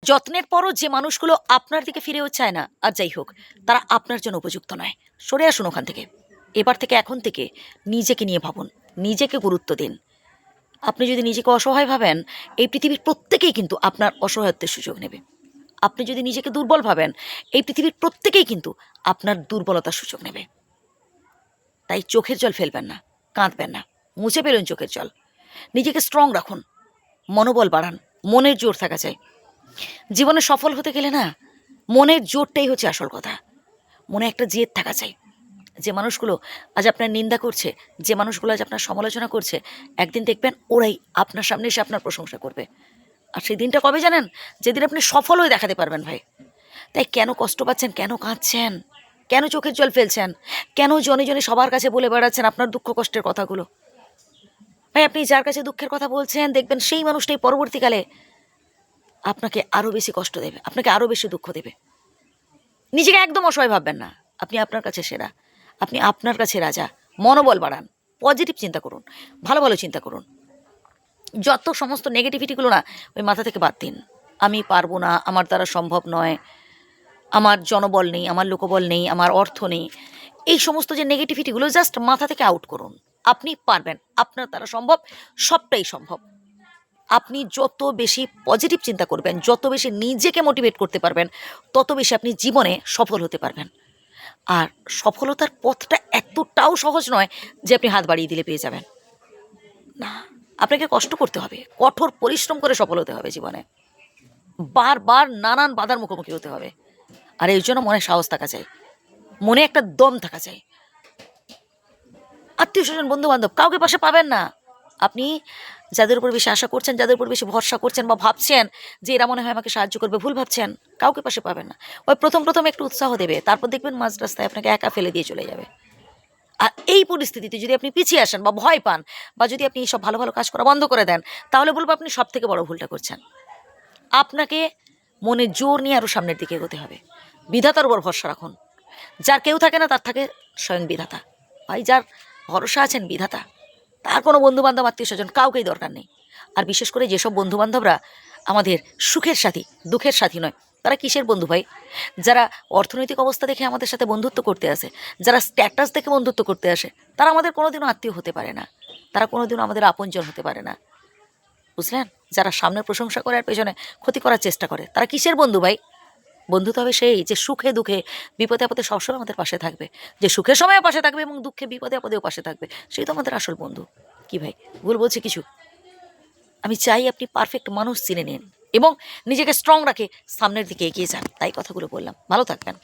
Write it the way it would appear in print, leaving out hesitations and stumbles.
যত্নের পরও যে মানুষগুলো আপনার দিকে ফিরেও চায় না, আর যাই হোক, তারা আপনার জন্য উপযুক্ত নয়। সরে আসুন ওখান থেকে। এবার থেকে এখন থেকে নিজেকে নিয়ে ভাবুন, নিজেকে গুরুত্ব দিন। আপনি যদি নিজেকে অসহায় ভাবেন, এই পৃথিবীর প্রত্যেকেই কিন্তু আপনার অসহায়ত্বের সুযোগ নেবে। আপনি যদি নিজেকে দুর্বল ভাবেন, এই পৃথিবীর প্রত্যেকেই কিন্তু আপনার দুর্বলতার সুযোগ নেবে। তাই চোখের জল ফেলবেন না, কাঁদবেন না, মুছে ফেলুন চোখের জল। নিজেকে স্ট্রং রাখুন, মনোবল বাড়ান, মনের জোর থাকা চাই। জীবনে সফল হতে গেলে না, মনের জোরটাই হচ্ছে আসল কথা। মনে একটা জেদ থাকা চাই। যে মানুষগুলো আজ আপনার নিন্দা করছে, যে মানুষগুলো আজ আপনার সমালোচনা করছে, একদিন দেখবেন ওরাই আপনার সামনে এসে আপনার প্রশংসা করবে। আর সেই দিনটা কবে জানেন? যেদিন আপনি সফল হয়ে দেখাতে পারবেন ভাই। তাই কেন কষ্ট পাচ্ছেন, কেন কাঁদছেন, কেন চোখের জল ফেলছেন, কেন জনে জনে সবার কাছে বলে বেড়াচ্ছেন আপনার দুঃখ কষ্টের কথাগুলো? ভাই, আপনি যার কাছে দুঃখের কথা বলছেন, দেখবেন সেই মানুষটাই পরবর্তীকালে আপনাকে আরও বেশি কষ্ট দেবে, আপনাকে আরও বেশি দুঃখ দেবে। নিজেকে একদম অসহায় ভাববেন না। আপনি আপনার কাছে সেরা, আপনি আপনার কাছে রাজা। মনোবল বাড়ান, পজিটিভ চিন্তা করুন, ভালো ভালো চিন্তা করুন। যত সমস্ত নেগেটিভিটিগুলো না, ওই মাথা থেকে বাদ দিন। আমি পারবো না, আমার দ্বারা সম্ভব নয়, আমার জনবল নেই, আমার লোকবল নেই, আমার অর্থ নেই, এই সমস্ত যে নেগেটিভিটিগুলো জাস্ট মাথা থেকে আউট করুন। আপনি পারবেন, আপনার দ্বারা সম্ভব, সবটাই সম্ভব। আপনি যত বেশি পজিটিভ চিন্তা করবেন, যত বেশি নিজেকে মোটিভেট করতে পারবেন, তত বেশি আপনি জীবনে সফল হতে পারবেন। আর সফলতার পথটা এতটাও সহজ নয় যে আপনি হাত বাড়িয়ে দিলে পেয়ে যাবেন। না, আপনাকে কষ্ট করতে হবে, কঠোর পরিশ্রম করে সফল হতে হবে জীবনে। বারবার নানান বাধার মুখোমুখি হতে হবে। আর এই জন্য মনে সাহস থাকা চাই, মনে একটা দম থাকা চাই। আত্মীয় স্বজন, বন্ধু বান্ধব, কাউকে পাশে পাবেন না। আপনি যাদের উপর বেশি আশা করছেন, যাদের উপর বেশি ভরসা করছেন বা ভাবছেন যে এরা মনে হয় আমাকে সাহায্য করবে, ভুল ভাবছেন। কাউকে পাশে পাবেন না। ওই প্রথম প্রথম একটু উৎসাহ দেবে, তারপর দেখবেন মাঝ রাস্তায় আপনাকে একা ফেলে দিয়ে চলে যাবে। আর এই পরিস্থিতিতে যদি আপনি পিছিয়ে আসেন বা ভয় পান, বা যদি আপনি এইসব ভালো ভালো কাজ করা বন্ধ করে দেন, তাহলে বলবো আপনি সব থেকে বড় ভুলটা করছেন। আপনাকে মনে জোর নিয়ে আরও সামনের দিকে এগোতে হবে। বিধাতার উপর ভরসা রাখুন। যার কেউ থাকে না, তার থাকে স্বয়ং বিধাতা। ভাই, যার ভরসা আছেন বিধাতা, তার কোনো বন্ধুবান্ধব, আত্মীয় স্বজন কাউকেই দরকার নেই। আর বিশেষ করে যেসব বন্ধুবান্ধবরা আমাদের সুখের সাথী, দুঃখের সাথী নয়, তারা কিসের বন্ধু ভাই? যারা অর্থনৈতিক অবস্থা দেখে আমাদের সাথে বন্ধুত্ব করতে আসে, যারা স্ট্যাটাস দেখে বন্ধুত্ব করতে আসে, তারা আমাদের কোনোদিনও আত্মীয় হতে পারে না, তারা কোনোদিনও আমাদের আপনজন হতে পারে না। বুঝলেন? যারা সামনের প্রশংসা করে আর পেছনে ক্ষতি করার চেষ্টা করে, তারা কিসের বন্ধু ভাই? বন্ধু তো হবে সেই যে সুখে দুঃখে বিপদে আপদে সবসময় আমাদের পাশে থাকবে, যে সুখের সময় পাশে থাকবে এবং দুঃখে বিপদে আপদেও পাশে থাকবে, সেই তো আমাদের আসল বন্ধু। কি ভাই, ভুল বলছি কিছু? আমি চাই আপনি পারফেক্ট মানুষ চিনে নিন এবং নিজেকে স্ট্রং রাখে সামনের দিকে এগিয়ে যান। তাই কথাগুলো বললাম। ভালো থাকবেন।